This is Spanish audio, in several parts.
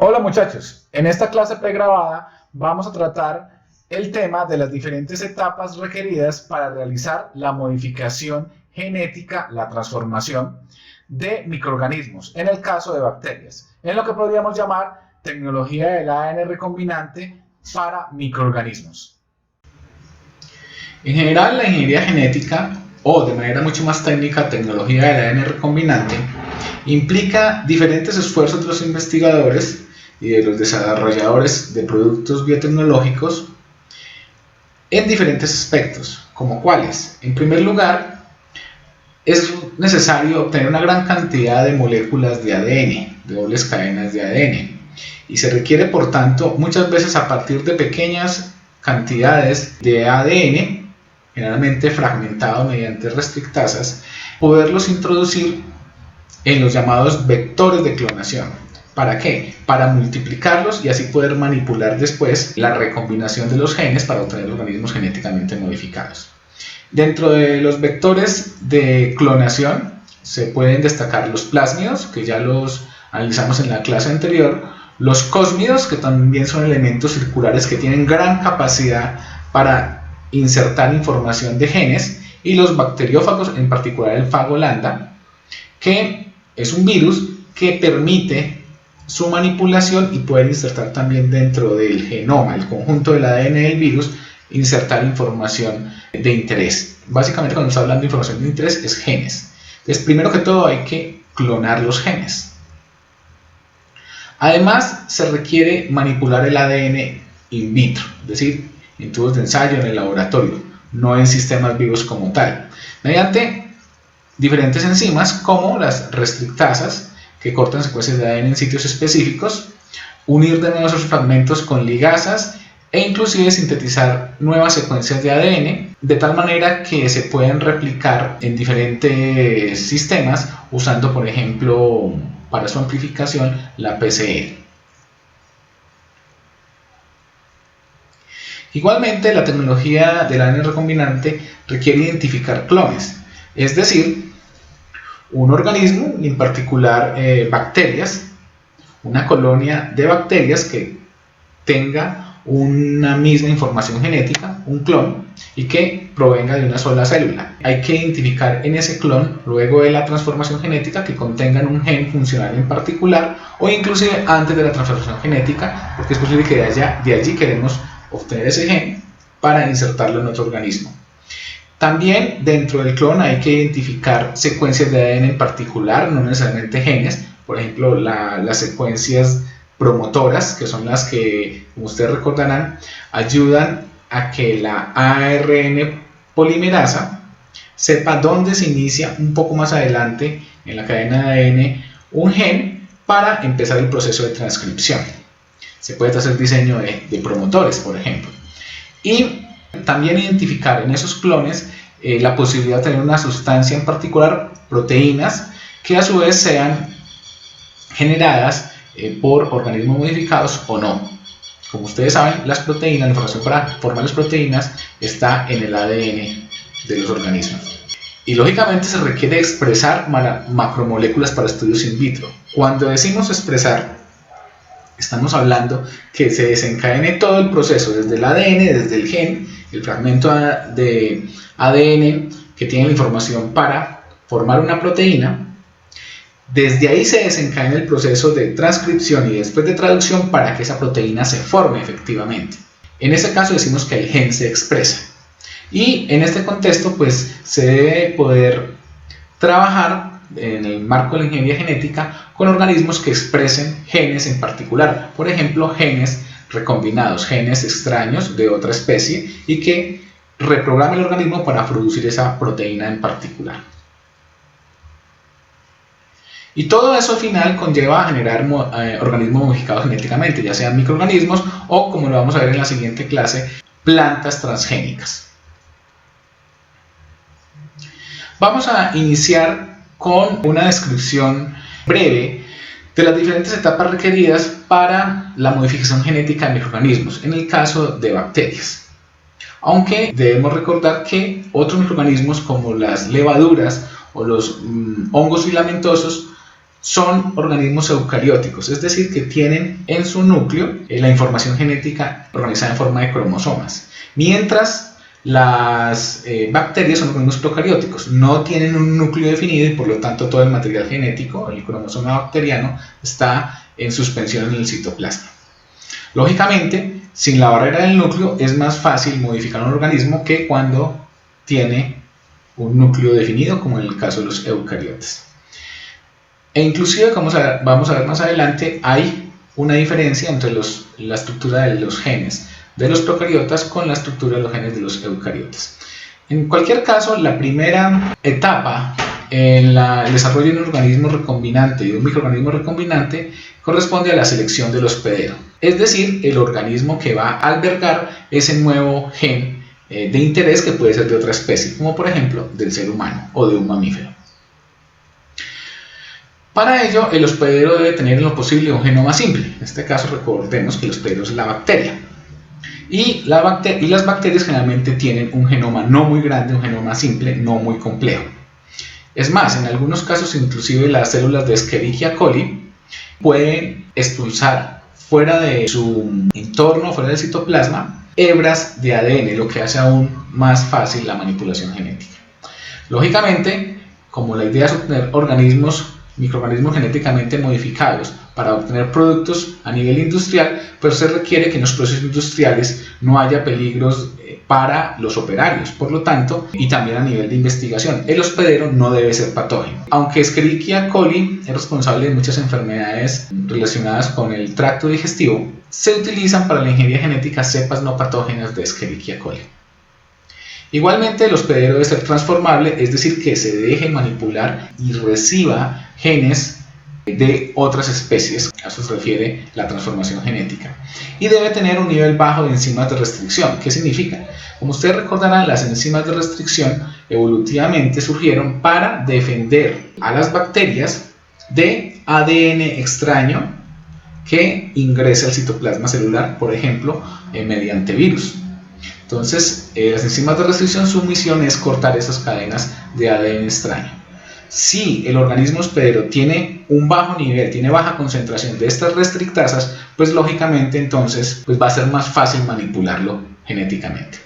Hola muchachos, en esta clase pregrabada vamos a tratar el tema de las diferentes etapas requeridas para realizar la modificación genética, la transformación de microorganismos, en el caso de bacterias, en lo que podríamos llamar tecnología del ADN recombinante para microorganismos. En general, la ingeniería genética, o de manera mucho más técnica, tecnología del ADN recombinante, implica diferentes esfuerzos de los investigadores y de los desarrolladores de productos biotecnológicos en diferentes aspectos, como cuáles. En primer lugar, es necesario obtener una gran cantidad de moléculas de ADN, de dobles cadenas de ADN, y se requiere, por tanto, muchas veces a partir de pequeñas cantidades de ADN, generalmente fragmentado mediante restrictasas, poderlos introducir en los llamados vectores de clonación. ¿Para qué? Para multiplicarlos y así poder manipular después la recombinación de los genes para obtener organismos genéticamente modificados. Dentro de los vectores de clonación se pueden destacar los plásmidos, que ya los analizamos en la clase anterior, los cósmidos, que también son elementos circulares que tienen gran capacidad para insertar información de genes, y los bacteriófagos, en particular el fago lambda, que es un virus que permite su manipulación y poder insertar también dentro del genoma, el conjunto del ADN del virus, insertar información de interés. Básicamente, cuando está hablando de información de interés, es genes. Entonces, primero que todo, hay que clonar los genes. Además, se requiere manipular el ADN in vitro, es decir, en tubos de ensayo, en el laboratorio, no en sistemas vivos como tal, mediante diferentes enzimas como las restrictasas, que cortan secuencias de ADN en sitios específicos, unir de nuevo esos fragmentos con ligasas e inclusive sintetizar nuevas secuencias de ADN de tal manera que se pueden replicar en diferentes sistemas usando, por ejemplo, para su amplificación, la PCR. Igualmente, la tecnología del ADN recombinante requiere identificar clones, es decir, un organismo, en particular bacterias, una colonia de bacterias que tenga una misma información genética, un clon, y que provenga de una sola célula. Hay que identificar en ese clon, luego de la transformación genética, que contengan un gen funcional en particular, o inclusive antes de la transformación genética, porque es posible que de allí queremos obtener ese gen para insertarlo en otro organismo. También dentro del clon hay que identificar secuencias de ADN en particular, no necesariamente genes, por ejemplo las secuencias promotoras, que son las que, como ustedes recordarán, ayudan a que la ARN polimerasa sepa dónde se inicia un poco más adelante en la cadena de ADN un gen para empezar el proceso de transcripción. Se puede hacer diseño de promotores, por ejemplo. Y también identificar en esos clones la posibilidad de tener una sustancia en particular, proteínas, que a su vez sean generadas por organismos modificados o no. Como ustedes saben, las proteínas, la información para formar las proteínas está en el ADN de los organismos. Y lógicamente se requiere expresar macromoléculas para estudios in vitro. Cuando decimos expresar, estamos hablando que se desencadene todo el proceso, desde el ADN, desde el gen, el fragmento de ADN que tiene la información para formar una proteína. Desde ahí se desencadena el proceso de transcripción y después de traducción para que esa proteína se forme efectivamente. En este caso decimos que el gen se expresa. Y en este contexto pues se debe poder trabajar en el marco de la ingeniería genética con organismos que expresen genes en particular, por ejemplo genes recombinados, genes extraños de otra especie y que reprogramen el organismo para producir esa proteína en particular. Y todo eso al final conlleva a generar organismos modificados genéticamente, ya sean microorganismos o, como lo vamos a ver en la siguiente clase, plantas transgénicas. Vamos a iniciar con una descripción breve de las diferentes etapas requeridas para la modificación genética de microorganismos, en el caso de bacterias. Aunque debemos recordar que otros microorganismos como las levaduras o los hongos filamentosos son organismos eucarióticos, es decir, que tienen en su núcleo la información genética organizada en forma de cromosomas, mientras las bacterias son organismos procarióticos, no tienen un núcleo definido y por lo tanto todo el material genético, el cromosoma bacteriano, está en suspensión en el citoplasma. Lógicamente, sin la barrera del núcleo es más fácil modificar un organismo que cuando tiene un núcleo definido, como en el caso de los eucariotas. E inclusive, como vamos a ver más adelante, hay una diferencia entre la estructura de los genes de los procariotas con la estructura de los genes de los eucariotas. En cualquier caso, la primera etapa en el desarrollo de un organismo recombinante y de un microorganismo recombinante corresponde a la selección del hospedero, es decir, el organismo que va a albergar ese nuevo gen de interés que puede ser de otra especie, como por ejemplo del ser humano o de un mamífero. Para ello, el hospedero debe tener en lo posible un genoma simple. En este caso, recordemos que el hospedero es la bacteria. Y las bacterias generalmente tienen un genoma no muy grande, un genoma simple, no muy complejo. Es más, en algunos casos, inclusive las células de Escherichia coli pueden expulsar fuera de su entorno, fuera del citoplasma, hebras de ADN, lo que hace aún más fácil la manipulación genética. Lógicamente, como la idea es obtener microorganismos genéticamente modificados para obtener productos a nivel industrial, pues se requiere que en los procesos industriales no haya peligros para los operarios, por lo tanto, y también a nivel de investigación, el hospedero no debe ser patógeno. Aunque Escherichia coli es responsable de muchas enfermedades relacionadas con el tracto digestivo, se utilizan para la ingeniería genética cepas no patógenas de Escherichia coli. Igualmente, el hospedero debe ser transformable, es decir, que se deje manipular y reciba genes de otras especies, a eso se refiere la transformación genética, y debe tener un nivel bajo de enzimas de restricción. ¿Qué significa? Como ustedes recordarán, las enzimas de restricción evolutivamente surgieron para defender a las bacterias de ADN extraño que ingresa al citoplasma celular, por ejemplo, mediante virus. Entonces, las enzimas de restricción, su misión es cortar esas cadenas de ADN extraño. Si el organismo hospedero tiene un bajo nivel, tiene baja concentración de estas restrictasas, pues lógicamente entonces va a ser más fácil manipularlo genéticamente.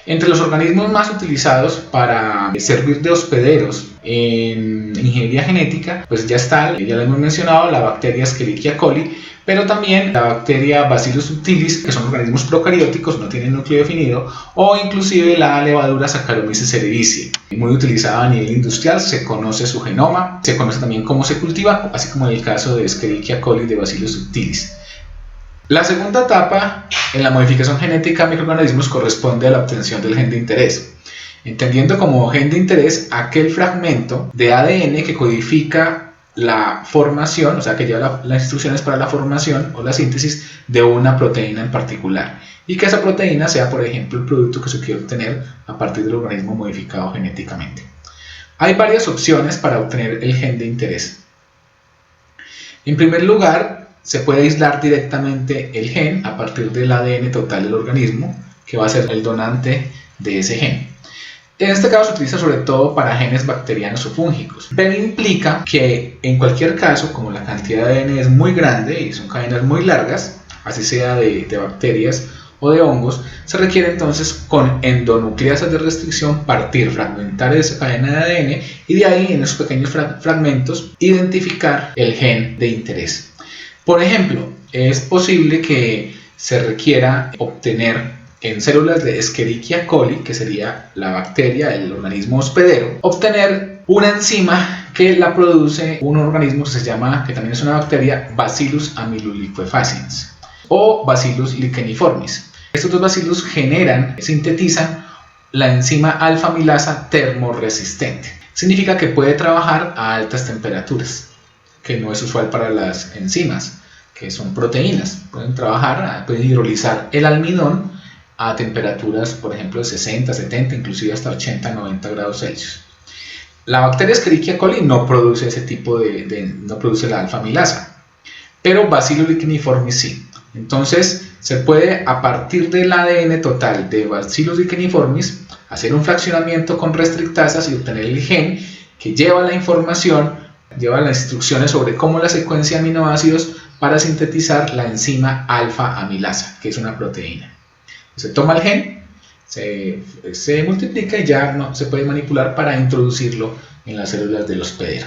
Entre los organismos más utilizados para servir de hospederos en ingeniería genética, pues ya lo hemos mencionado, la bacteria Escherichia coli, pero también la bacteria Bacillus subtilis, que son organismos procarióticos, no tienen núcleo definido, o inclusive la levadura Saccharomyces cerevisiae, muy utilizada a nivel industrial, se conoce su genoma, se conoce también cómo se cultiva, así como en el caso de Escherichia coli de Bacillus subtilis. La segunda etapa en la modificación genética de microorganismos corresponde a la obtención del gen de interés, entendiendo como gen de interés aquel fragmento de ADN que codifica la formación, o sea que lleva las instrucciones para la formación o la síntesis de una proteína en particular, y que esa proteína sea, por ejemplo, el producto que se quiere obtener a partir del organismo modificado genéticamente. Hay varias opciones para obtener el gen de interés. En primer lugar, se puede aislar directamente el gen a partir del ADN total del organismo, que va a ser el donante de ese gen. En este caso se utiliza sobre todo para genes bacterianos o fúngicos, pero implica que en cualquier caso, como la cantidad de ADN es muy grande y son cadenas muy largas, así sea de bacterias o de hongos, se requiere entonces con endonucleasas de restricción fragmentar esa cadena de ADN y de ahí en esos pequeños fragmentos identificar el gen de interés. Por ejemplo, es posible que se requiera obtener en células de Escherichia coli, que sería la bacteria, el organismo hospedero, obtener una enzima que la produce un organismo que también es una bacteria, Bacillus amyloliquefaciens o Bacillus licheniformis. Estos dos bacillus sintetizan la enzima alfa-amilasa termorresistente. Significa que puede trabajar a altas temperaturas, que no es usual para las enzimas, que son proteínas. Pueden hidrolizar el almidón a temperaturas, por ejemplo, de 60, 70, inclusive hasta 80, 90 grados Celsius. La bacteria Escherichia coli no produce ese tipo no produce la alfa-amilasa, pero Bacillus licheniformis sí. Entonces, se puede, a partir del ADN total de Bacillus licheniformis, hacer un fraccionamiento con restrictasas y obtener el gen que lleva la información lleva las instrucciones sobre cómo la secuencia de aminoácidos para sintetizar la enzima alfa amilasa, que es una proteína. Se toma el gen, se multiplica y ya no se puede manipular para introducirlo en las células del hospedero.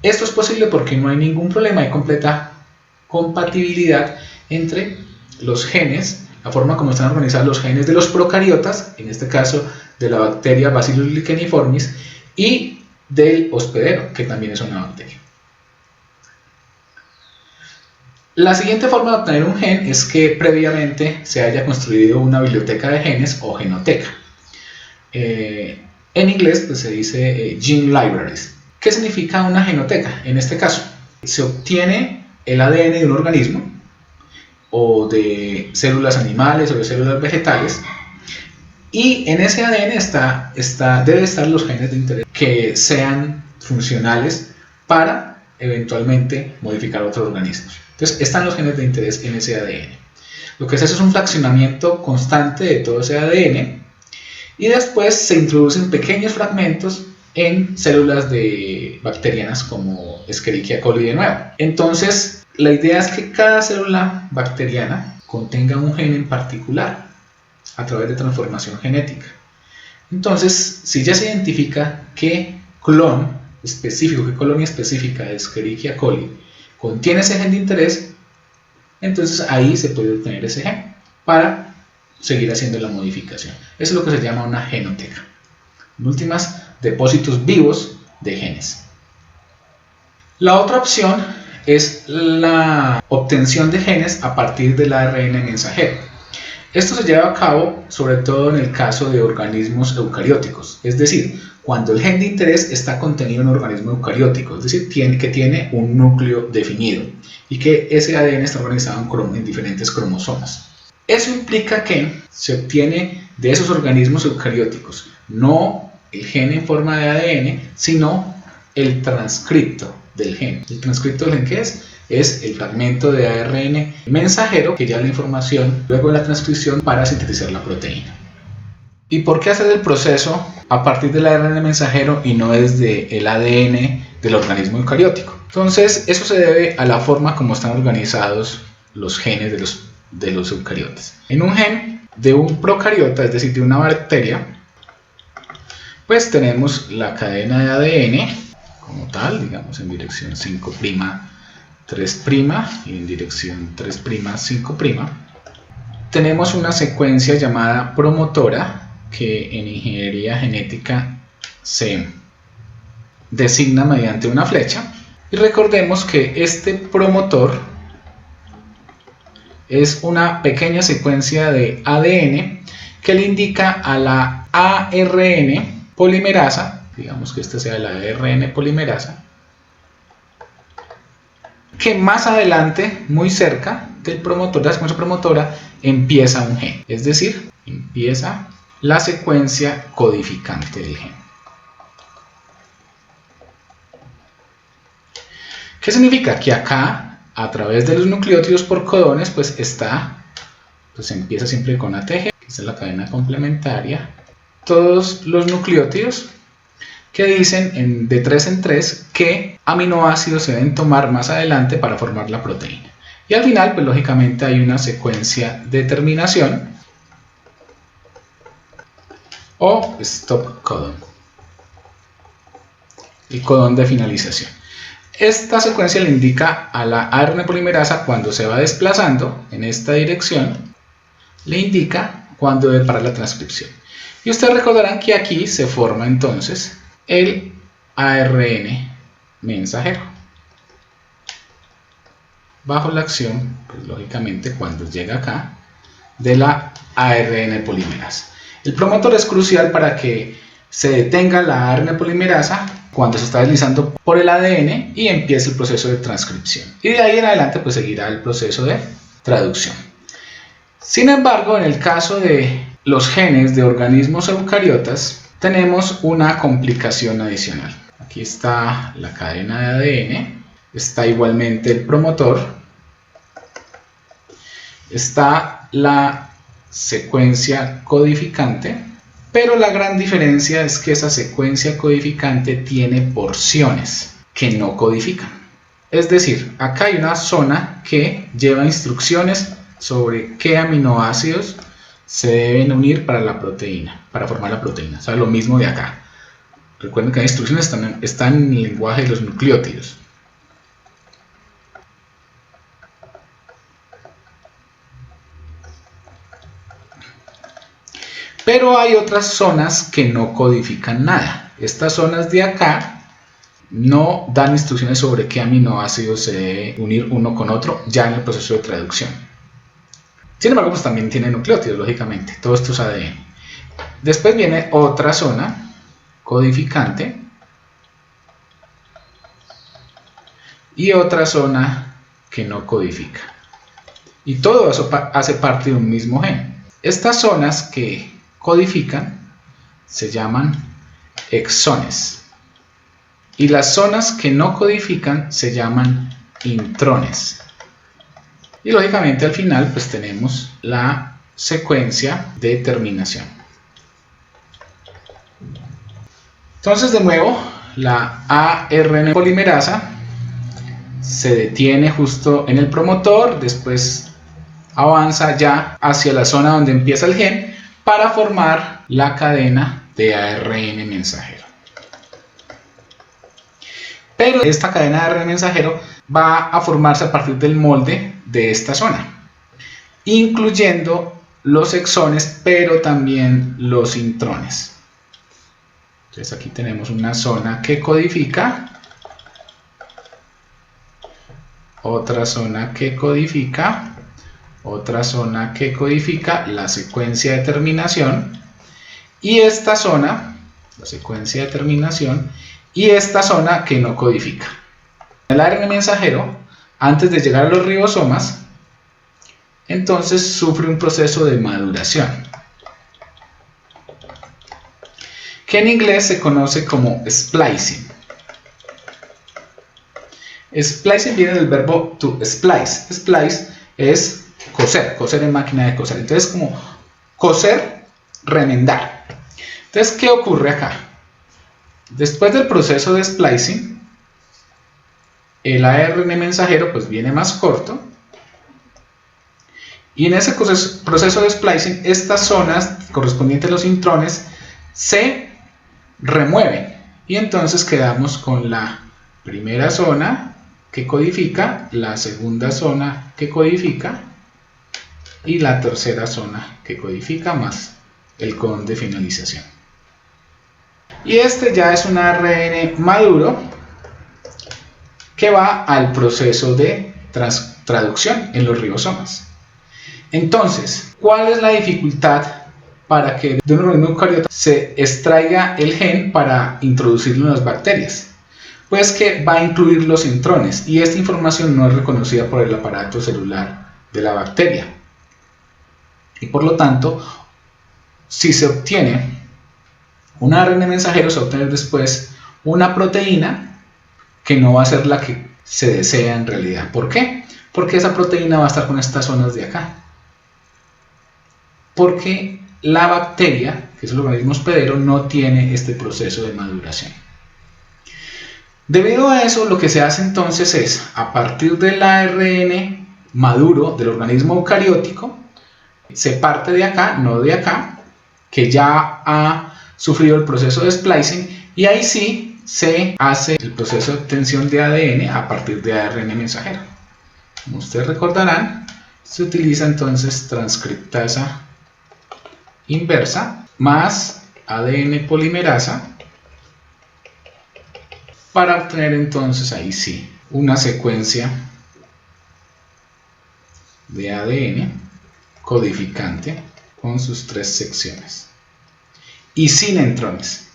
Esto es posible porque no hay ningún problema, hay completa compatibilidad entre los genes, la forma como están organizados los genes de los procariotas, en este caso de la bacteria Bacillus licheniformis, y del hospedero, que también es una bacteria. La siguiente forma de obtener un gen es que previamente se haya construido una biblioteca de genes o genoteca. En inglés pues, se dice gene libraries. ¿Qué significa una genoteca? En este caso, se obtiene el ADN de un organismo o de células animales o de células vegetales, y en ese ADN debe estar los genes de interés que sean funcionales para eventualmente modificar otros organismos. Entonces están los genes de interés en ese ADN. Lo que se hace es un fraccionamiento constante de todo ese ADN y después se introducen pequeños fragmentos en células bacterianas como Escherichia coli de nuevo. Entonces la idea es que cada célula bacteriana contenga un gen en particular a través de transformación genética. Entonces, si ya se identifica qué clon específico, qué colonia específica de Escherichia coli contiene ese gen de interés, entonces ahí se puede obtener ese gen para seguir haciendo la modificación. Eso es lo que se llama una genoteca. En últimas, depósitos vivos de genes. La otra opción es la obtención de genes a partir del ARN mensajero. Esto se lleva a cabo sobre todo en el caso de organismos eucarióticos, es decir, cuando el gen de interés está contenido en un organismo eucariótico, es decir, que tiene un núcleo definido y que ese ADN está organizado en diferentes cromosomas. Eso implica que se obtiene de esos organismos eucarióticos no el gen en forma de ADN, sino el transcripto del gen. ¿El transcripto del gen qué es? Es el fragmento de ARN mensajero que lleva la información luego de la transcripción para sintetizar la proteína. ¿Y por qué hacer el proceso a partir del ARN mensajero y no desde el ADN del organismo eucariótico? Entonces, eso se debe a la forma como están organizados los genes de los eucariotas. En un gen de un procariota, es decir, de una bacteria, pues tenemos la cadena de ADN como tal, digamos en dirección 5', 3' y en dirección 3', 5'. Tenemos una secuencia llamada promotora que en ingeniería genética se designa mediante una flecha. Y recordemos que este promotor es una pequeña secuencia de ADN que le indica a la ARN polimerasa, digamos que esta sea la ARN polimerasa, que más adelante, muy cerca del promotor, de la secuencia promotora, empieza un gen, es decir, empieza la secuencia codificante del gen. ¿Qué significa? Que acá, a través de los nucleótidos por codones, pues empieza siempre con ATG, que es la cadena complementaria, todos los nucleótidos que dicen de 3 en 3 qué aminoácidos se deben tomar más adelante para formar la proteína. Y al final, pues lógicamente hay una secuencia de terminación o stop codon, el codón de finalización. Esta secuencia le indica a la ARN polimerasa cuando se va desplazando en esta dirección, le indica cuándo debe parar la transcripción. Y ustedes recordarán que aquí se forma entonces el ARN mensajero bajo la acción, pues, lógicamente cuando llega acá, de la ARN polimerasa. El promotor es crucial para que se detenga la ARN polimerasa cuando se está deslizando por el ADN y empiece el proceso de transcripción. Y de ahí en adelante pues seguirá el proceso de traducción. Sin embargo, en el caso de los genes de organismos eucariotas, tenemos una complicación adicional. Aquí está la cadena de ADN, está igualmente el promotor, está la secuencia codificante Pero la gran diferencia es que esa secuencia codificante tiene porciones que no codifican. Es decir, acá hay una zona que lleva instrucciones sobre qué aminoácidos se deben unir para la proteína, para formar la proteína. O sea, lo mismo de acá. Recuerden que las instrucciones están en el lenguaje de los nucleótidos. Pero hay otras zonas que no codifican nada. Estas zonas de acá no dan instrucciones sobre qué aminoácidos se debe unir uno con otro ya en el proceso de traducción. Sin embargo, pues también tiene nucleótidos, lógicamente. Todo esto es ADN. Después viene otra zona codificante y otra zona que no codifica. Y todo eso hace parte de un mismo gen. Estas zonas que codifican se llaman exones y las zonas que no codifican se llaman intrones. Y lógicamente al final pues tenemos la secuencia de terminación. Entonces de nuevo la ARN polimerasa se detiene justo en el promotor, después avanza ya hacia la zona donde empieza el gen para formar la cadena de ARN mensajero. Pero esta cadena de ARN mensajero va a formarse a partir del molde de esta zona, incluyendo los exones, pero también los intrones. Entonces aquí tenemos una zona que codifica, otra zona que codifica, otra zona que codifica la secuencia de terminación, y esta zona, la secuencia de terminación, y esta zona que no codifica. El ARN mensajero, antes de llegar a los ribosomas, entonces sufre un proceso de maduración, que en inglés se conoce como splicing. Splicing viene del verbo to splice. Splice es coser, coser en máquina de coser. Entonces, como coser, remendar. Entonces, ¿qué ocurre acá? Después del proceso de splicing, el ARN mensajero pues viene más corto, y en ese proceso de splicing, estas zonas correspondientes a los intrones se remueven, y entonces quedamos con la primera zona que codifica, la segunda zona que codifica, y la tercera zona que codifica más el codón de finalización. Y este ya es un ARN maduro que va al proceso de traducción en los ribosomas. Entonces, ¿cuál es la dificultad para que de un organismo eucariota se extraiga el gen para introducirlo en las bacterias? Pues que va a incluir los intrones, y esta información no es reconocida por el aparato celular de la bacteria. Y por lo tanto, si se obtiene un ARN mensajero, se va a obtener después una proteína que no va a ser la que se desea en realidad. ¿Por qué? Porque esa proteína va a estar con estas zonas de acá. Porque la bacteria, que es el organismo hospedero, no tiene este proceso de maduración. Debido a eso, lo que se hace entonces es, a partir del ARN maduro del organismo eucariótico, se parte de acá, no de acá, que ya ha sufrido el proceso de splicing, y ahí sí se hace el proceso de obtención de ADN a partir de ARN mensajero. Como ustedes recordarán, se utiliza entonces transcriptasa inversa más ADN polimerasa para obtener entonces ahí sí una secuencia de ADN codificante con sus 3 secciones y sin intrones.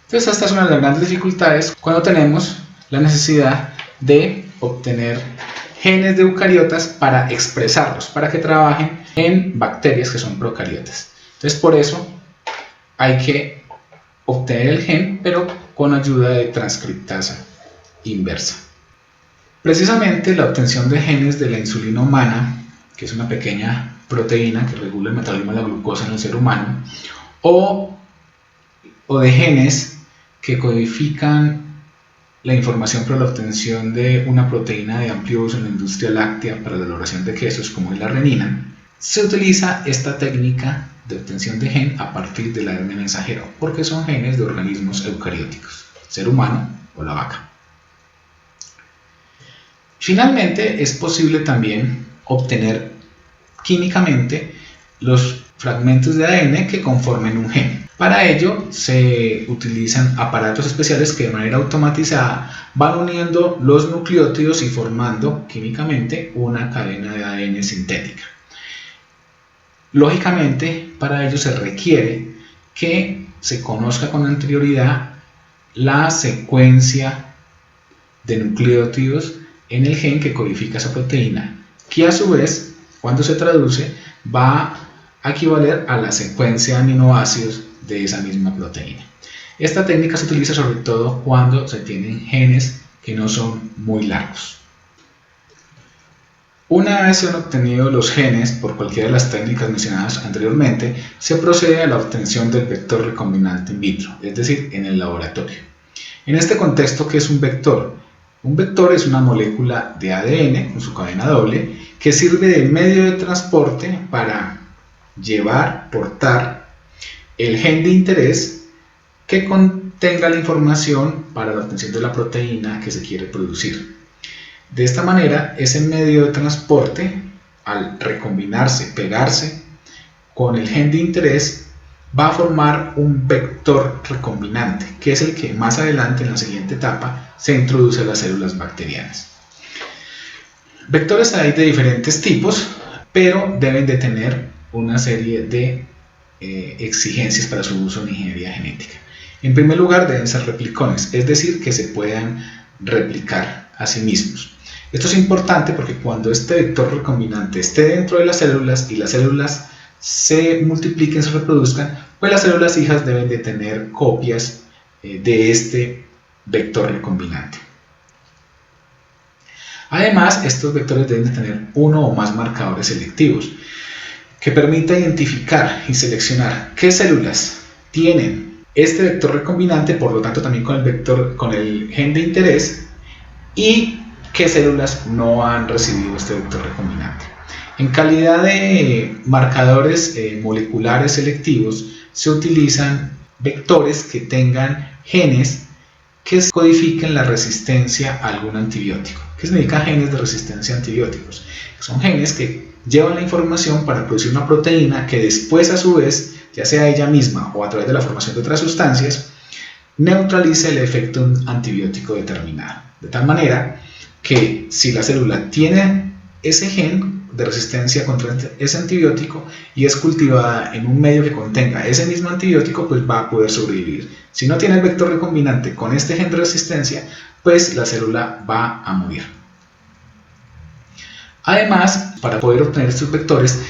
Entonces esta es una de las grandes dificultades cuando tenemos la necesidad de obtener genes de eucariotas para expresarlos, para que trabajen en bacterias que son procariotas. Entonces por eso hay que obtener el gen, pero con ayuda de transcriptasa inversa. Precisamente la obtención de genes de la insulina humana, que es una pequeña proteína que regula el metabolismo de la glucosa en el ser humano, o de genes que codifican la información para la obtención de una proteína de amplio uso en la industria láctea para la elaboración de quesos, como es la renina, se utiliza esta técnica de obtención de gen a partir del ARN mensajero, porque son genes de organismos eucarióticos, ser humano o la vaca. Finalmente, es posible también obtener químicamente los fragmentos de ADN que conformen un gen. Para ello se utilizan aparatos especiales que de manera automatizada van uniendo los nucleótidos y formando químicamente una cadena de ADN sintética. Lógicamente, para ello se requiere que se conozca con anterioridad la secuencia de nucleótidos en el gen que codifica esa proteína, que a su vez, cuando se traduce, va a equivaler a la secuencia de aminoácidos de esa misma proteína. Esta técnica se utiliza sobre todo cuando se tienen genes que no son muy largos. Una vez se han obtenido los genes por cualquiera de las técnicas mencionadas anteriormente, se procede a la obtención del vector recombinante in vitro, es decir, en el laboratorio. En este contexto, ¿qué es un vector? Un vector es una molécula de ADN con su cadena doble que sirve de medio de transporte para portar el gen de interés que contenga la información para la obtención de la proteína que se quiere producir. De esta manera, ese medio de transporte, al recombinarse, pegarse con el gen de interés, va a formar un vector recombinante, que es el que más adelante, en la siguiente etapa, se introduce a las células bacterianas. Vectores hay de diferentes tipos, pero deben de tener una serie de exigencias para su uso en ingeniería genética. En primer lugar, deben ser replicones, es decir, que se puedan replicar a sí mismos. Esto es importante porque cuando este vector recombinante esté dentro de las células y las células se multipliquen, se reproduzcan, pues las células hijas deben de tener copias de este vector recombinante. Además, estos vectores deben de tener uno o más marcadores selectivos que permita identificar y seleccionar qué células tienen este vector recombinante, por lo tanto también con el gen de interés, y qué células no han recibido este vector recombinante. En calidad de marcadores moleculares selectivos se utilizan vectores que tengan genes que codifiquen la resistencia a algún antibiótico. ¿Qué significa genes de resistencia a antibióticos? Son genes que llevan la información para producir una proteína que después, a su vez, ya sea ella misma o a través de la formación de otras sustancias, neutralice el efecto de un antibiótico determinado. De tal manera que si la célula tiene ese gen de resistencia contra ese antibiótico y es cultivada en un medio que contenga ese mismo antibiótico, pues va a poder sobrevivir. Si no tiene el vector recombinante con este gen de resistencia, pues la célula va a morir. Además, para poder obtener estos vectores,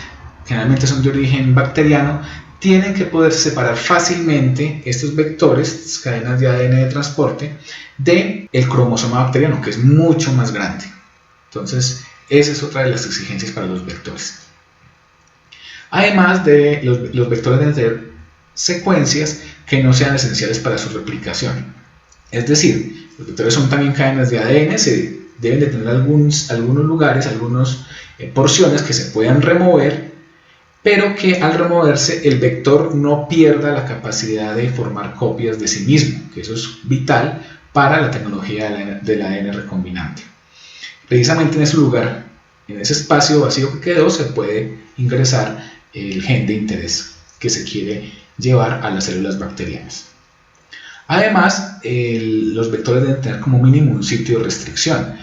generalmente son de origen bacteriano, tienen que poder separar fácilmente estos vectores, estas cadenas de ADN de transporte, del cromosoma bacteriano, que es mucho más grande. Entonces, esa es otra de las exigencias para los vectores. Además de los vectores deben tener secuencias que no sean esenciales para su replicación. Es decir, los vectores son también cadenas de ADN, se deben de tener algunos lugares, algunas porciones que se puedan remover, pero que al removerse el vector no pierda la capacidad de formar copias de sí mismo, que eso es vital para la tecnología del ADN recombinante. Precisamente en ese lugar, en ese espacio vacío que quedó, se puede ingresar el gen de interés que se quiere llevar a las células bacterianas. Además, los vectores deben tener como mínimo un sitio de restricción.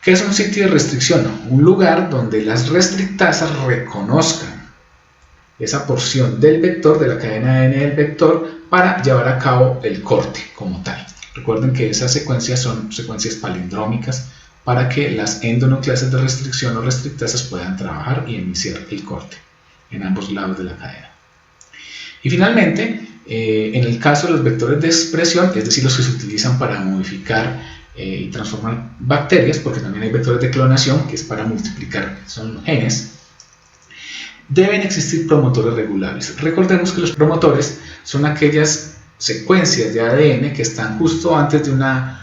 ¿Qué es un sitio de restricción? Un lugar donde las restrictasas reconozcan esa porción del vector, de la cadena ADN del vector, para llevar a cabo el corte como tal. Recuerden que esas secuencias son secuencias palindrómicas para que las endonucleasas de restricción o restrictasas puedan trabajar y iniciar el corte en ambos lados de la cadena. Y finalmente, en el caso de los vectores de expresión, es decir, los que se utilizan para modificar y transformar bacterias, porque también hay vectores de clonación, que es para multiplicar, son genes, deben existir promotores regulables. Recordemos que los promotores son aquellas secuencias de ADN que están justo antes de una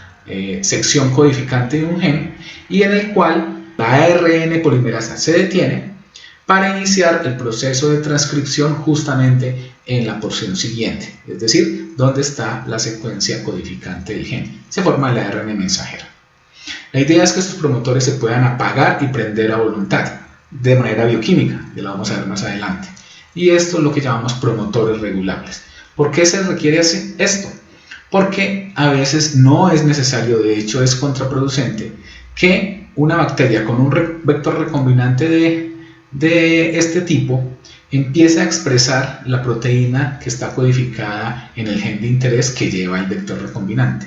sección codificante de un gen y en el cual la ARN polimerasa se detiene para iniciar el proceso de transcripción justamente en la porción siguiente, es decir, donde está la secuencia codificante del gen. Se forma la ARN mensajera. La idea es que estos promotores se puedan apagar y prender a voluntad, de manera bioquímica, ya lo vamos a ver más adelante. Y esto es lo que llamamos promotores regulables. ¿Por qué se requiere esto? Porque a veces no es necesario, de hecho es contraproducente, que una bacteria con un vector recombinante de este tipo empiece a expresar la proteína que está codificada en el gen de interés que lleva el vector recombinante.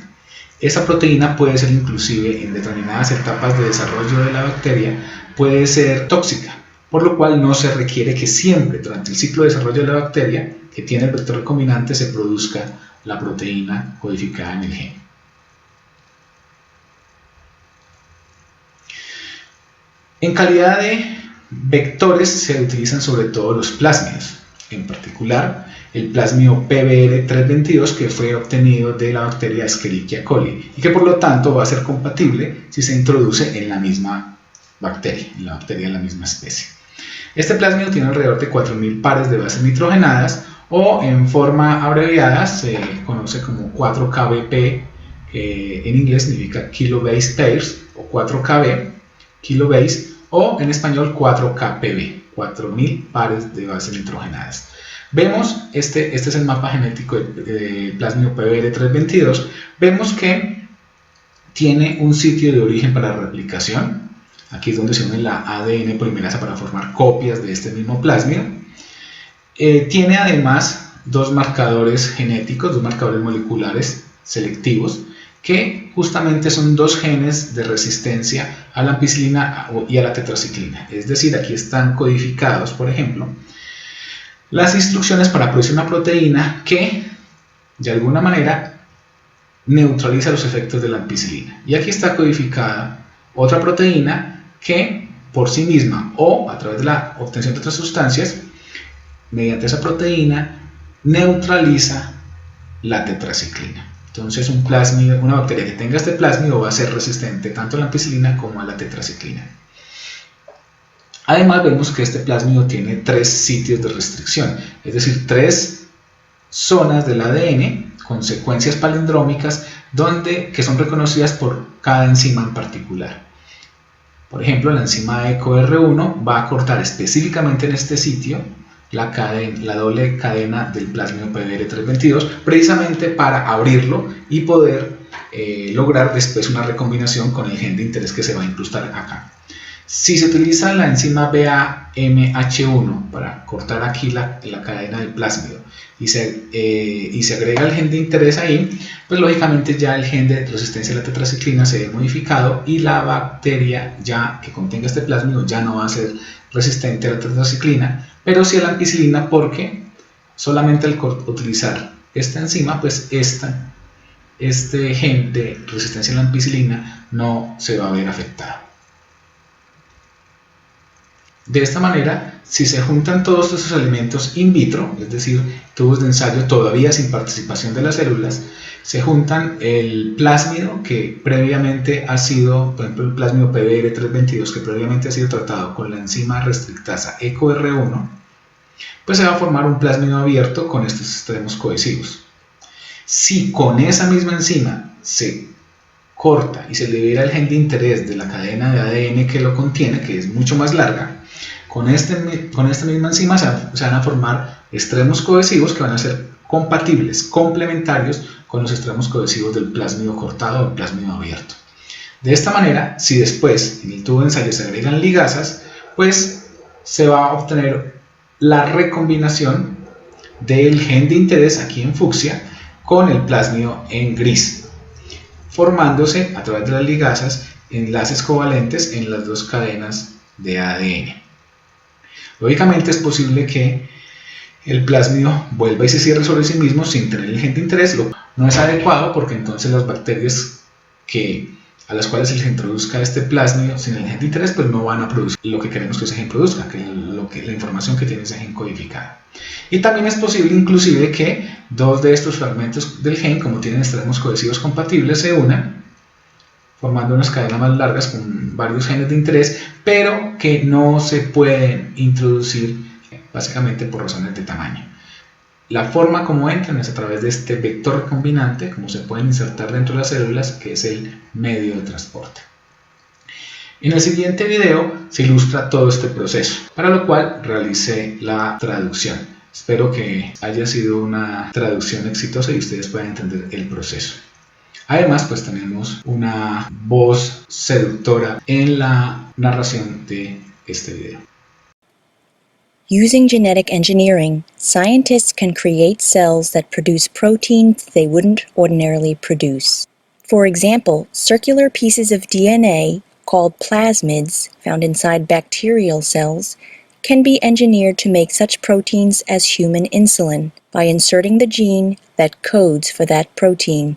Esa proteína puede ser inclusive en determinadas etapas de desarrollo de la bacteria, puede ser tóxica, por lo cual no se requiere que siempre durante el ciclo de desarrollo de la bacteria que tiene el vector recombinante se produzca la proteína codificada en el gen. En calidad de vectores se utilizan sobre todo los plásmidos, en particular el plásmido PBR322 que fue obtenido de la bacteria Escherichia coli y que por lo tanto va a ser compatible si se introduce en la misma bacteria, en la bacteria de la misma especie. Este plásmido tiene alrededor de 4000 pares de bases nitrogenadas o en forma abreviada se conoce como 4kbp, que en inglés significa kilobase pairs o 4kb, kilobase, o en español 4kpb, 4000 pares de bases nitrogenadas. Vemos, este es el mapa genético del plásmido PBR322, vemos que tiene un sitio de origen para replicación, aquí es donde se une la ADN polimerasa para formar copias de este mismo plásmido. Tiene además dos marcadores genéticos, dos marcadores moleculares selectivos, que justamente son dos genes de resistencia a la ampicilina y a la tetraciclina. Es decir, aquí están codificados, por ejemplo, las instrucciones para producir una proteína que de alguna manera neutraliza los efectos de la ampicilina. Y aquí está codificada otra proteína que por sí misma o a través de la obtención de otras sustancias, mediante esa proteína, neutraliza la tetraciclina. Entonces una bacteria que tenga este plásmido va a ser resistente tanto a la ampicilina como a la tetraciclina. Además vemos que este plásmido tiene 3 sitios de restricción, es decir, 3 zonas del ADN con secuencias palindrómicas que son reconocidas por cada enzima en particular. Por ejemplo, la enzima EcoR1 va a cortar específicamente en este sitio la doble cadena del plásmido PBR322 precisamente para abrirlo y poder lograr después una recombinación con el gen de interés que se va a incrustar acá. Si se utiliza la enzima BAMH1 para cortar aquí la cadena del plásmido y se agrega el gen de interés ahí, pues lógicamente ya el gen de resistencia a la tetraciclina se ve modificado y la bacteria ya que contenga este plásmido ya no va a ser resistente a la tetraciclina, pero sí a la ampicilina, porque solamente al utilizar esta enzima, pues este gen de resistencia a la ampicilina no se va a ver afectado. De esta manera, si se juntan todos estos elementos in vitro, es decir, tubos de ensayo todavía sin participación de las células, se juntan el plásmido que previamente ha sido, por ejemplo el plásmido PBR322 que previamente ha sido tratado con la enzima restrictasa EcoR1, pues se va a formar un plásmido abierto con estos extremos cohesivos. Si con esa misma enzima se corta y se libera el gen de interés de la cadena de ADN que lo contiene, que es mucho más larga, con esta misma enzima se van a formar extremos cohesivos que van a ser compatibles, complementarios con los extremos cohesivos del plásmido cortado o el plásmido abierto. De esta manera, si después en el tubo de ensayo se agregan ligasas, pues se va a obtener la recombinación del gen de interés aquí en fucsia con el plásmido en gris, formándose a través de las ligasas enlaces covalentes en las dos cadenas de ADN. Lógicamente es posible que el plásmido vuelva y se cierre sobre sí mismo sin tener el gen de interés. No es adecuado porque entonces las bacterias que a las cuales se les introduzca este plásmido sin el gen de interés, pues no van a producir lo que queremos que ese gen produzca, la información que tiene ese gen codificada. Y también es posible inclusive que dos de estos fragmentos del gen, como tienen extremos cohesivos compatibles, se unan, formando unas cadenas más largas con varios genes de interés, pero que no se pueden introducir básicamente por razones de tamaño. La forma como entran es a través de este vector recombinante, como se pueden insertar dentro de las células, que es el medio de transporte. En el siguiente video se ilustra todo este proceso, para lo cual realicé la traducción. Espero que haya sido una traducción exitosa y ustedes puedan entender el proceso. Además, pues tenemos una voz seductora en la narración de este video. Using genetic engineering, scientists can create cells that produce proteins they wouldn't ordinarily produce. For example, circular pieces of DNA, called plasmids, found inside bacterial cells, can be engineered to make such proteins as human insulin by inserting the gene that codes for that protein.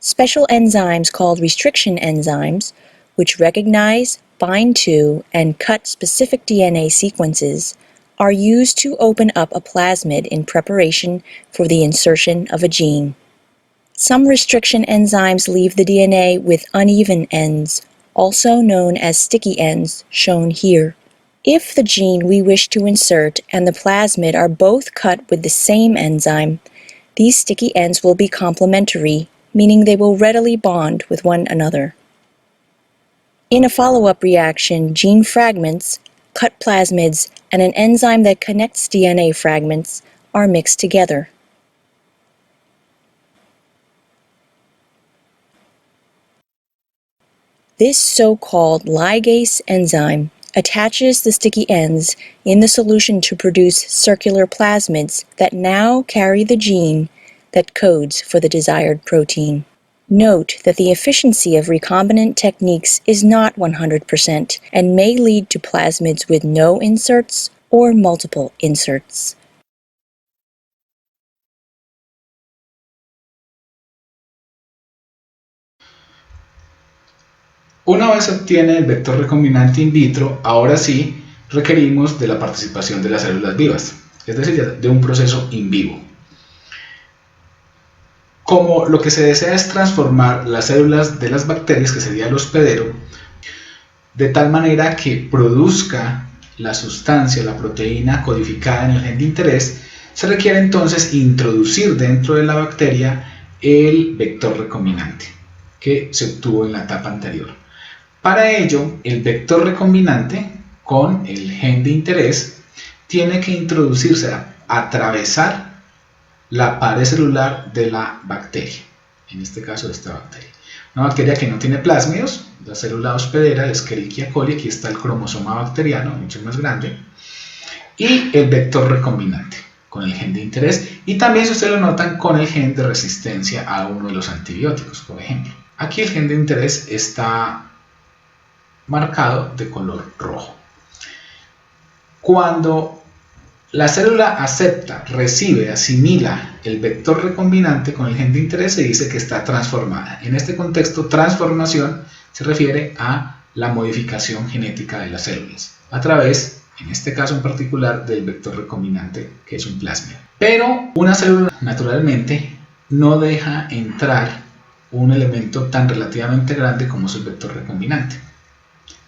Special enzymes called restriction enzymes, which recognize, bind to, and cut specific DNA sequences, are used to open up a plasmid in preparation for the insertion of a gene. Some restriction enzymes leave the DNA with uneven ends, also known as sticky ends, shown here. If the gene we wish to insert and the plasmid are both cut with the same enzyme, these sticky ends will be complementary, meaning they will readily bond with one another. In a follow-up reaction, gene fragments, cut plasmids, and an enzyme that connects DNA fragments are mixed together. This so-called ligase enzyme attaches the sticky ends in the solution to produce circular plasmids that now carry the gene that codes for the desired protein. Note that the efficiency of recombinant techniques is not 100% and may lead to plasmids with no inserts or multiple inserts. Una vez se obtiene el vector recombinante in vitro, ahora sí requerimos de la participación de las células vivas, es decir, de un proceso in vivo. Como lo que se desea es transformar las células de las bacterias, que sería el hospedero, de tal manera que produzca la sustancia, la proteína codificada en el gen de interés, se requiere entonces introducir dentro de la bacteria el vector recombinante que se obtuvo en la etapa anterior. Para ello, el vector recombinante con el gen de interés tiene que introducirse, atravesar la pared celular de la bacteria, en este caso de esta bacteria. Una bacteria que no tiene plásmidos, la célula hospedera de Escherichia coli, aquí está el cromosoma bacteriano, mucho más grande, y el vector recombinante con el gen de interés, y también, si ustedes lo notan, con el gen de resistencia a uno de los antibióticos, por ejemplo. Aquí el gen de interés está marcado de color rojo. Cuando la célula acepta, recibe, asimila el vector recombinante con el gen de interés, se dice que está transformada. En este contexto, transformación se refiere a la modificación genética de las células a través, en este caso en particular, del vector recombinante, que es un plásmido. Pero una célula naturalmente no deja entrar un elemento tan relativamente grande como es el vector recombinante,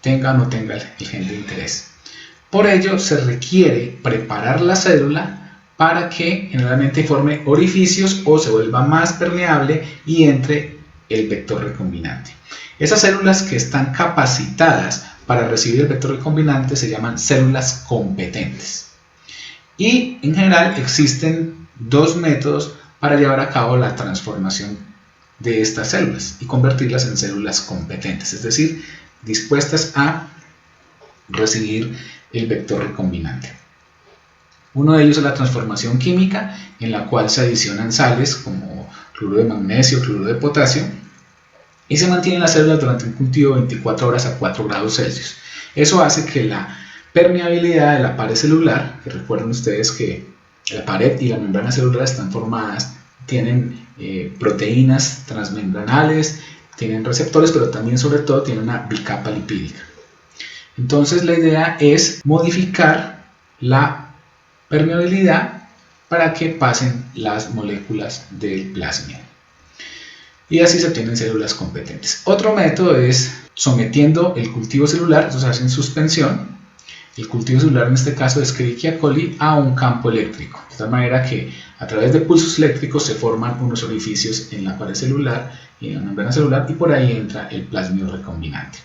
tenga o no tenga el gen de interés. Por ello se requiere preparar la célula para que generalmente forme orificios o se vuelva más permeable y entre el vector recombinante. Esas células que están capacitadas para recibir el vector recombinante se llaman células competentes. Y en general existen dos métodos para llevar a cabo la transformación de estas células y convertirlas en células competentes, es decir, dispuestas a recibir el vector recombinante. Uno de ellos es la transformación química, en la cual se adicionan sales como cloruro de magnesio, cloruro de potasio, y se mantienen las células durante un cultivo de 24 horas a 4 grados Celsius. Eso hace que la permeabilidad de la pared celular, que recuerden ustedes que la pared y la membrana celular están formadas, tienen proteínas transmembranales, tienen receptores, pero también sobre todo tienen una bicapa lipídica. Entonces la idea es modificar la permeabilidad para que pasen las moléculas del plásmido. Y así se obtienen células competentes. Otro método es sometiendo el cultivo celular, eso se hace en suspensión. El cultivo celular en este caso es Escherichia coli a un campo eléctrico, de tal manera que a través de pulsos eléctricos se forman unos orificios en la pared celular y en la membrana celular y por ahí entra el plásmido recombinante.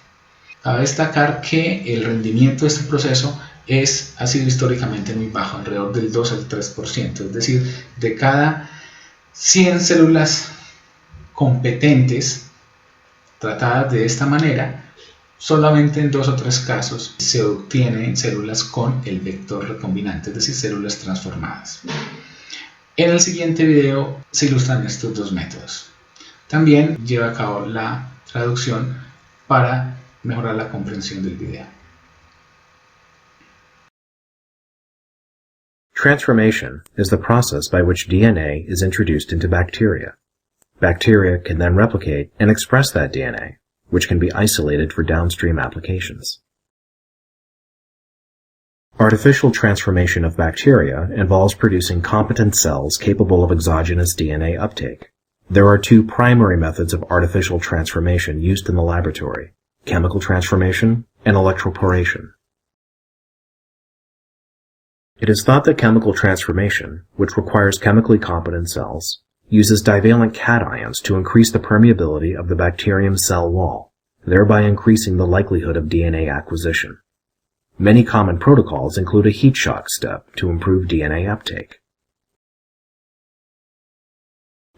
Cabe destacar que el rendimiento de este proceso ha sido históricamente muy bajo, alrededor del 2 al 3%, es decir, de cada 100 células competentes tratadas de esta manera, solamente en 2 o 3 casos se obtienen células con el vector recombinante, es decir, células transformadas. En el siguiente video se ilustran estos dos métodos. También lleva a cabo la traducción para mejorar la comprensión del video. Transformation is the process by which DNA is introduced into bacteria. Bacteria can then replicate and express that DNA, which can be isolated for downstream applications. Artificial transformation of bacteria involves producing competent cells capable of exogenous DNA uptake. There are two primary methods of artificial transformation used in the laboratory: chemical transformation and electroporation. It is thought that chemical transformation, which requires chemically competent cells, uses divalent cations to increase the permeability of the bacterium cell wall, thereby increasing the likelihood of DNA acquisition. Many common protocols include a heat shock step to improve DNA uptake.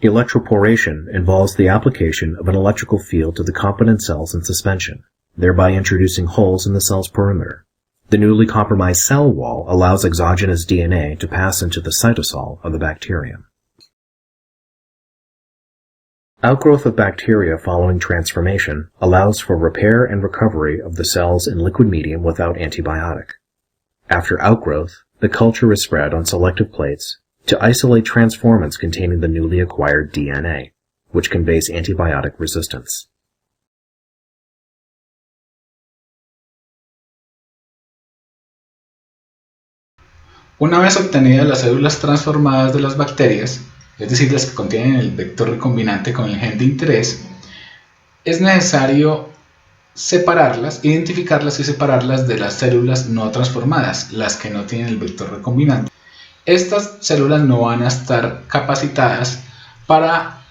Electroporation involves the application of an electrical field to the competent cells in suspension, thereby introducing holes in the cell's perimeter. The newly compromised cell wall allows exogenous DNA to pass into the cytosol of the bacterium. Outgrowth of bacteria following transformation allows for repair and recovery of the cells in liquid medium without antibiotic. After outgrowth, the culture is spread on selective plates to isolate transformants containing the newly acquired DNA, which conveys antibiotic resistance. Una vez obtenidas las células transformadas de las bacterias, es decir, las que contienen el vector recombinante con el gen de interés, es necesario separarlas, identificarlas y separarlas de las células no transformadas, las que no tienen el vector recombinante. Estas células no van a estar capacitadas para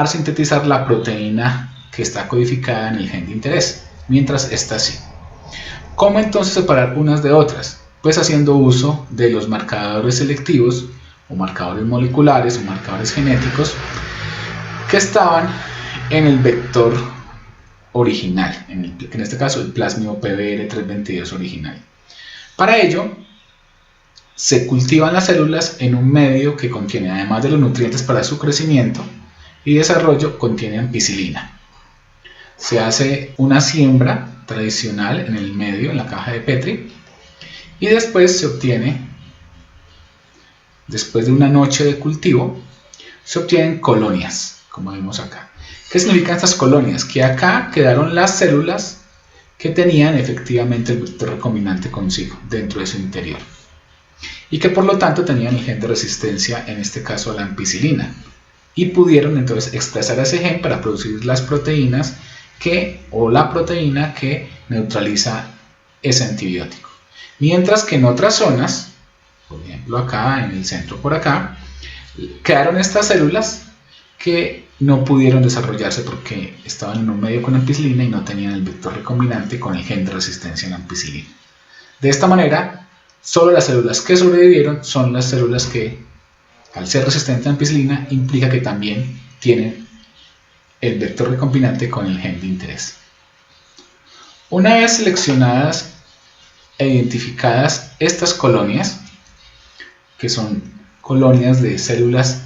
sintetizar la proteína que está codificada en el gen de interés, mientras esta sí. ¿Cómo entonces separar unas de otras? Pues haciendo uso de los marcadores selectivos o marcadores moleculares o marcadores genéticos que estaban en el vector original, en este caso el plásmido PBR322 original. Para ello se cultivan las células en un medio que contiene, además de los nutrientes para su crecimiento y desarrollo, contiene ampicilina. Se hace una siembra tradicional en el medio, en la caja de Petri, y después se obtiene, después de una noche de cultivo, se obtienen colonias, como vemos acá. ¿Qué significan estas colonias? Que acá quedaron las células que tenían efectivamente el vector recombinante consigo, dentro de su interior. Y que por lo tanto tenían el gen de resistencia, en este caso a la ampicilina. Y pudieron entonces expresar ese gen para producir las proteínas o la proteína que neutraliza ese antibiótico. Mientras que en otras zonas, por ejemplo acá en el centro por acá, quedaron estas células que no pudieron desarrollarse porque estaban en un medio con ampicilina y no tenían el vector recombinante con el gen de resistencia a la ampicilina. De esta manera, solo las células que sobrevivieron son las células que, al ser resistentes a la ampicilina, implica que también tienen el vector recombinante con el gen de interés. Una vez seleccionadas e identificadas estas colonias, que son colonias de células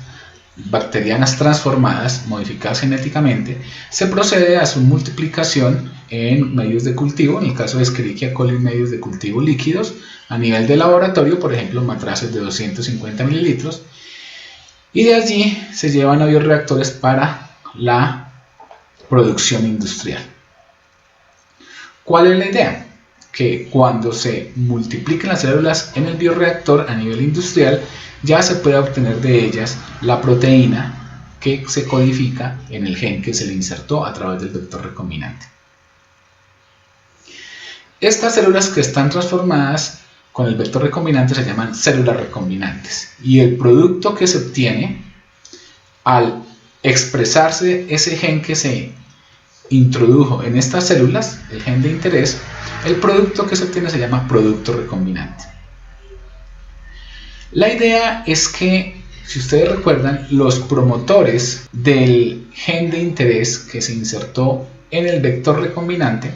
bacterianas transformadas, modificadas genéticamente, se procede a su multiplicación en medios de cultivo, en el caso de Escherichia coli, medios de cultivo líquidos, a nivel de laboratorio, por ejemplo, matraces de 250 mililitros, Y de allí se llevan a bioreactores para la producción industrial. ¿Cuál es la idea? Que cuando se multipliquen las células en el bioreactor a nivel industrial, ya se puede obtener de ellas la proteína que se codifica en el gen que se le insertó a través del vector recombinante. Estas células que están transformadas con el vector recombinante se llaman células recombinantes, y el producto que se obtiene al expresarse ese gen que se introdujo en estas células, el gen de interés, el producto que se obtiene se llama producto recombinante. La idea es que, si ustedes recuerdan, los promotores del gen de interés que se insertó en el vector recombinante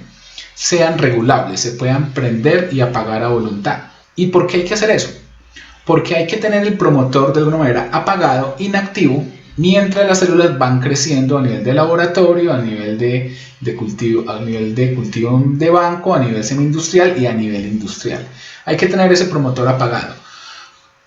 sean regulables, se puedan prender y apagar a voluntad. ¿Y por qué hay que hacer eso? Porque hay que tener el promotor de alguna manera apagado, inactivo, mientras las células van creciendo a nivel de laboratorio, a nivel de cultivo de banco, a nivel semi-industrial y a nivel industrial. Hay que tener ese promotor apagado.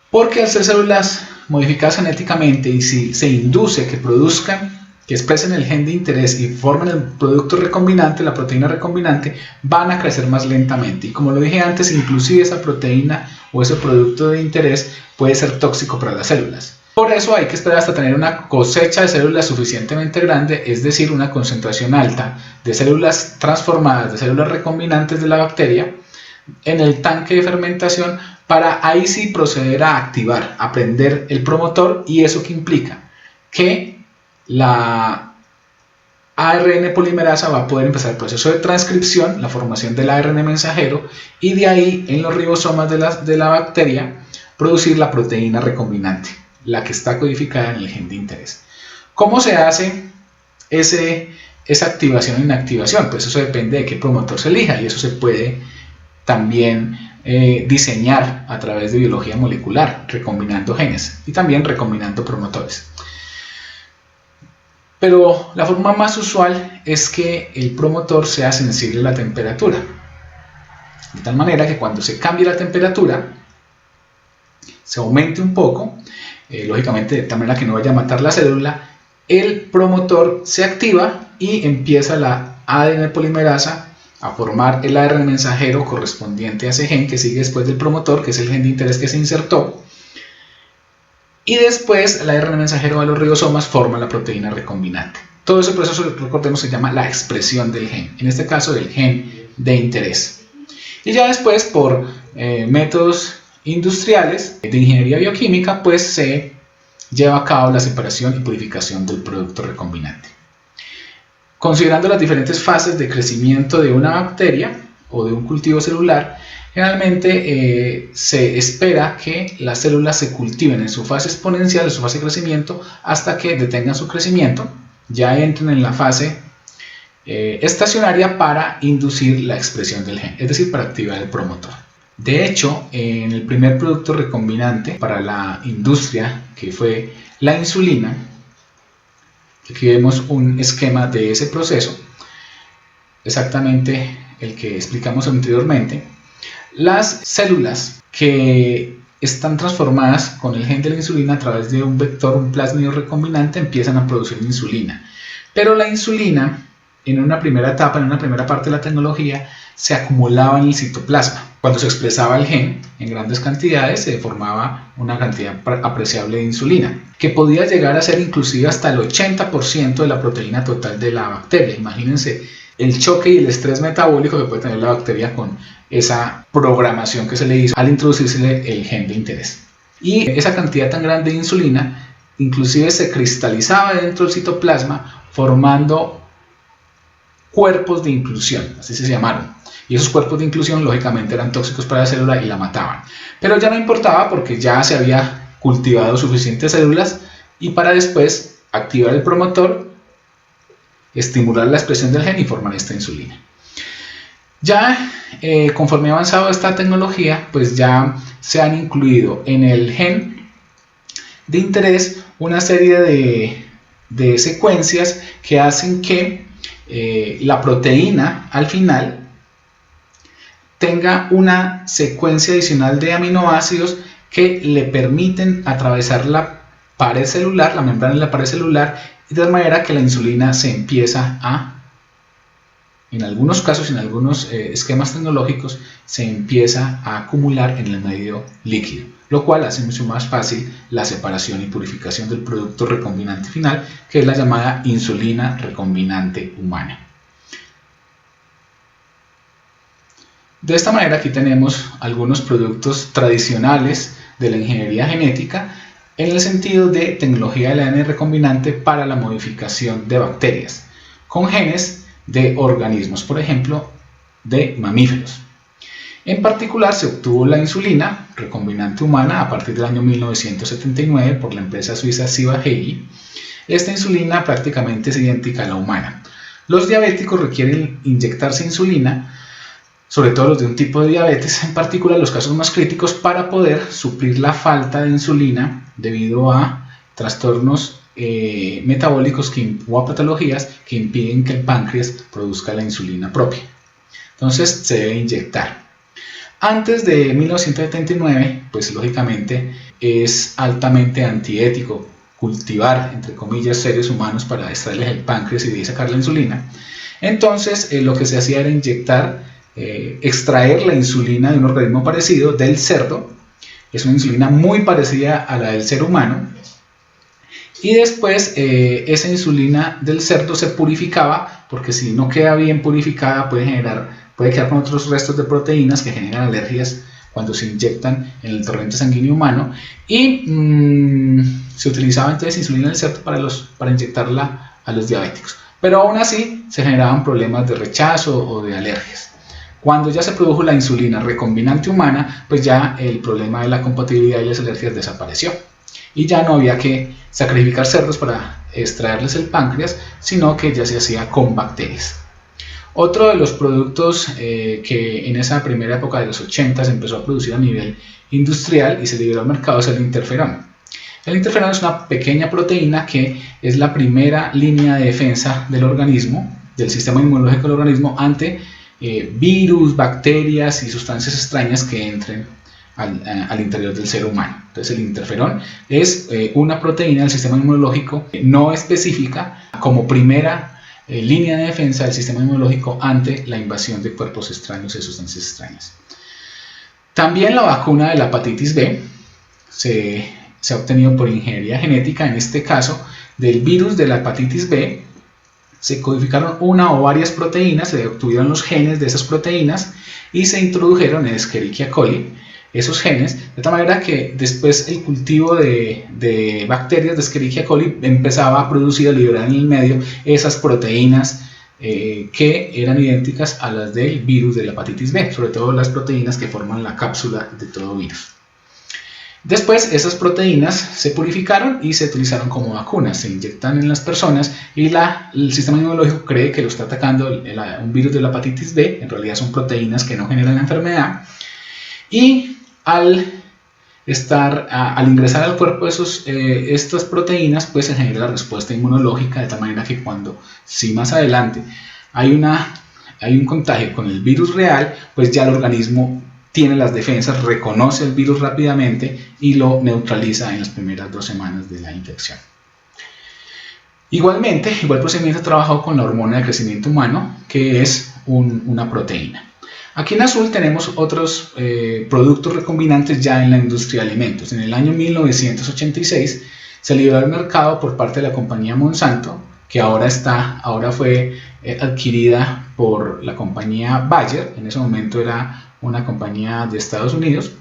Porque al ser células modificadas genéticamente, y si se induce que produzcan, que expresen el gen de interés y formen el producto recombinante, la proteína recombinante, van a crecer más lentamente. Y como lo dije antes, inclusive esa proteína o ese producto de interés puede ser tóxico para las células. Por eso hay que esperar hasta tener una cosecha de células suficientemente grande, es decir, una concentración alta de células transformadas, de células recombinantes de la bacteria, en el tanque de fermentación, para ahí sí proceder a activar, a prender el promotor. ¿Y eso qué implica? Que la ARN polimerasa va a poder empezar el proceso de transcripción, la formación del ARN mensajero, y de ahí en los ribosomas de la bacteria producir la proteína recombinante, la que está codificada en el gen de interés. ¿Cómo se hace esa activación e inactivación? Pues eso depende de qué promotor se elija, y eso se puede también diseñar a través de biología molecular, recombinando genes y también recombinando promotores. Pero la forma más usual es que el promotor sea sensible a la temperatura, de tal manera que cuando se cambie la temperatura, se aumente un poco, lógicamente de tal manera que no vaya a matar la célula, el promotor se activa y empieza la ADN polimerasa a formar el ARN mensajero correspondiente a ese gen que sigue después del promotor, que es el gen de interés que se insertó. Y después el ARN mensajero de los ribosomas forma la proteína recombinante. Todo ese proceso, recordemos, se llama la expresión del gen, en este caso del gen de interés. Y ya después, por métodos industriales de ingeniería bioquímica, pues se lleva a cabo la separación y purificación del producto recombinante. Considerando las diferentes fases de crecimiento de una bacteria o de un cultivo celular, generalmente se espera que las células se cultiven en su fase exponencial, en su fase de crecimiento, hasta que detengan su crecimiento, ya entren en la fase estacionaria para inducir la expresión del gen, es decir, para activar el promotor. De hecho, en el primer producto recombinante para la industria, que fue la insulina, aquí vemos un esquema de ese proceso, exactamente el que explicamos anteriormente. Las células que están transformadas con el gen de la insulina a través de un vector, un plásmido recombinante, empiezan a producir insulina. Pero la insulina, en una primera etapa, en una primera parte de la tecnología, se acumulaba en el citoplasma. Cuando se expresaba el gen en grandes cantidades, se formaba una cantidad apreciable de insulina, que podía llegar a ser inclusive hasta el 80% de la proteína total de la bacteria. Imagínense el choque y el estrés metabólico que puede tener la bacteria con esa programación que se le hizo al introducirse el gen de interés. Y esa cantidad tan grande de insulina inclusive se cristalizaba dentro del citoplasma, formando cuerpos de inclusión, así se llamaron. Y esos cuerpos de inclusión lógicamente eran tóxicos para la célula y la mataban. Pero ya no importaba, porque ya se había cultivado suficientes células, y para después activar el promotor, estimular la expresión del gen y formar esta insulina. Ya conforme ha avanzado esta tecnología, pues ya se han incluido en el gen de interés una serie de secuencias que hacen que la proteína al final tenga una secuencia adicional de aminoácidos que le permiten atravesar la pared celular, la membrana de la pared celular, y de manera que la insulina se empieza en algunos casos, en algunos esquemas tecnológicos, se empieza a acumular en el medio líquido, lo cual hace mucho más fácil la separación y purificación del producto recombinante final, que es la llamada insulina recombinante humana. De esta manera aquí tenemos algunos productos tradicionales de la ingeniería genética en el sentido de tecnología del ADN recombinante para la modificación de bacterias con genes de organismos, por ejemplo, de mamíferos. En particular se obtuvo la insulina recombinante humana a partir del año 1979 por la empresa suiza Ciba-Geigy. Esta insulina prácticamente es idéntica a la humana. Los diabéticos requieren inyectarse insulina, sobre todo los de un tipo de diabetes, en particular los casos más críticos, para poder suplir la falta de insulina debido a trastornos metabólicos o a patologías que impiden que el páncreas produzca la insulina propia. Entonces se debe inyectar. Antes de 1979, pues lógicamente es altamente antiético cultivar, entre comillas, seres humanos para extraerles el páncreas y de ahí sacar la insulina. Entonces lo que se hacía era extraer la insulina de un organismo parecido, del cerdo. Es una insulina muy parecida a la del ser humano, y después esa insulina del cerdo se purificaba, porque si no queda bien purificada puede quedar con otros restos de proteínas que generan alergias cuando se inyectan en el torrente sanguíneo humano, y se utilizaba entonces insulina del cerdo para inyectarla a los diabéticos, pero aún así se generaban problemas de rechazo o de alergias. Cuando ya se produjo la insulina recombinante humana, pues ya el problema de la compatibilidad y las alergias desapareció, y ya no había que sacrificar cerdos para extraerles el páncreas, sino que ya se hacía con bacterias. Otro de los productos que en esa primera época de los 80 se empezó a producir a nivel industrial y se liberó al mercado es el interferón. El interferón es una pequeña proteína que es la primera línea de defensa del organismo, del sistema inmunológico del organismo, ante virus, bacterias y sustancias extrañas que entren al interior del ser humano. Entonces el interferón es una proteína del sistema inmunológico no específica como primera línea de defensa del sistema inmunológico ante la invasión de cuerpos extraños y sustancias extrañas. También la vacuna de la hepatitis B se ha obtenido por ingeniería genética. En este caso, del virus de la hepatitis B se codificaron una o varias proteínas, se obtuvieron los genes de esas proteínas y se introdujeron en Escherichia coli esos genes, de tal manera que después el cultivo de bacterias de Escherichia coli empezaba a producir, a liberar en el medio esas proteínas que eran idénticas a las del virus de la hepatitis B, sobre todo las proteínas que forman la cápsula de todo virus. Después esas proteínas se purificaron y se utilizaron como vacunas, se inyectan en las personas y el sistema inmunológico cree que lo está atacando un virus de la hepatitis B. En realidad son proteínas que no generan la enfermedad, y al ingresar al cuerpo estas proteínas, pues se genera la respuesta inmunológica, de tal manera que si más adelante hay un contagio con el virus real, pues ya el organismo tiene las defensas, reconoce el virus rápidamente y lo neutraliza en las primeras 2 semanas de la infección. Igual procedimiento ha trabajado con la hormona de crecimiento humano, que es una proteína. Aquí en azul tenemos otros productos recombinantes ya en la industria de alimentos. En el año 1986 se liberó al mercado por parte de la compañía Monsanto, que ahora fue adquirida por la compañía Bayer. En ese momento era una compañía de Estados Unidos,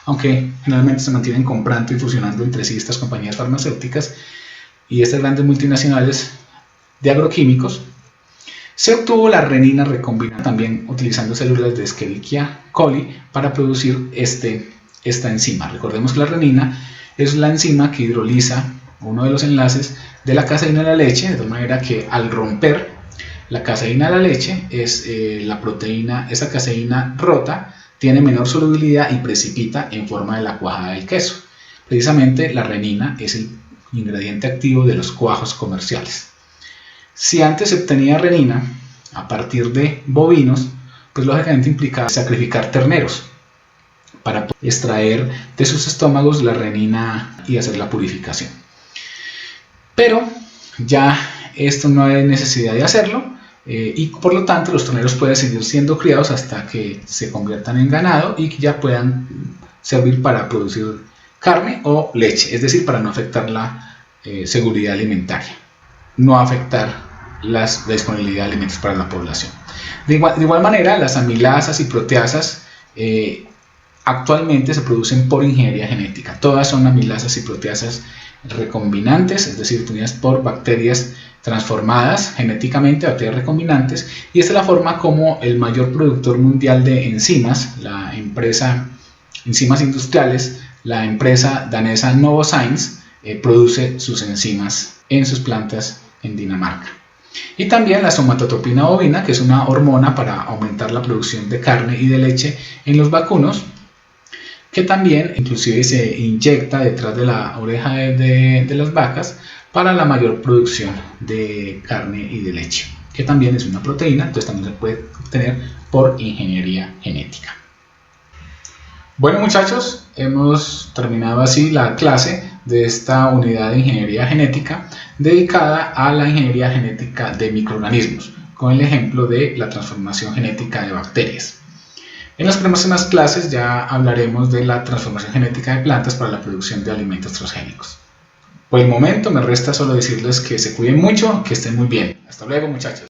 aunque generalmente se mantienen comprando y fusionando entre sí estas compañías farmacéuticas y estas grandes multinacionales de agroquímicos. Se obtuvo la renina recombinante también utilizando células de Escherichia coli para producir esta enzima. Recordemos que la renina es la enzima que hidroliza uno de los enlaces de la caseína de la leche, de tal manera que al romper la caseína de la leche, la proteína, esa caseína rota, tiene menor solubilidad y precipita en forma de la cuajada del queso. Precisamente la renina es el ingrediente activo de los cuajos comerciales. Si antes se obtenía renina a partir de bovinos, pues lógicamente implicaba sacrificar terneros para extraer de sus estómagos la renina y hacer la purificación. Pero ya esto no hay necesidad de hacerlo, y por lo tanto los terneros pueden seguir siendo criados hasta que se conviertan en ganado y que ya puedan servir para producir carne o leche, es decir, para no afectar la seguridad alimentaria, no afectar la disponibilidad de alimentos para la población. De igual manera, las amilasas y proteasas actualmente se producen por ingeniería genética. Todas son amilasas y proteasas recombinantes, es decir, obtenidas por bacterias transformadas genéticamente, bacterias recombinantes, y esta es la forma como el mayor productor mundial de enzimas, la empresa Enzimas Industriales, la empresa danesa Novozymes, produce sus enzimas en sus plantas en Dinamarca. Y también la somatotropina bovina, que es una hormona para aumentar la producción de carne y de leche en los vacunos, que también inclusive se inyecta detrás de la oreja de las vacas para la mayor producción de carne y de leche, que también es una proteína, entonces también se puede obtener por ingeniería genética. Bueno, muchachos, hemos terminado así la clase de esta unidad de ingeniería genética dedicada a la ingeniería genética de microorganismos, con el ejemplo de la transformación genética de bacterias. En las próximas clases ya hablaremos de la transformación genética de plantas para la producción de alimentos transgénicos. Por el momento me resta solo decirles que se cuiden mucho, que estén muy bien. Hasta luego, muchachos.